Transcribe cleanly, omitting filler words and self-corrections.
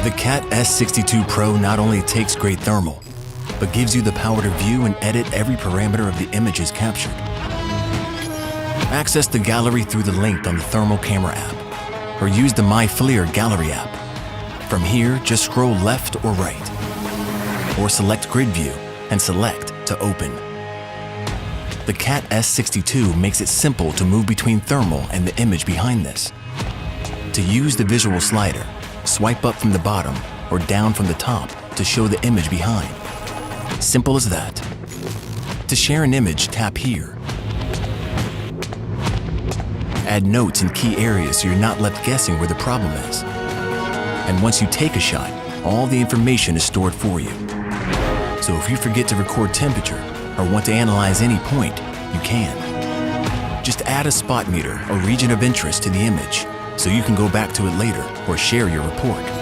The Cat S62 Pro not only takes great thermal, but gives you the power to view and edit every parameter of the images captured. Access the gallery through the link on the thermal camera app, or use the MyFLIR gallery app. From here, just scroll left or right, or select Grid View and select to open. The Cat S62 makes it simple to move between thermal and the image behind this. To use the visual slider, swipe up from the bottom or down from the top to show the image behind. Simple as that. To share an image, tap here. Add notes in key areas so you're not left guessing where the problem is. And once you take a shot, all the information is stored for you. So if you forget to record temperature or want to analyze any point, you can. Just add a spot meter or region of interest to the image so you can go back to it later or share your report.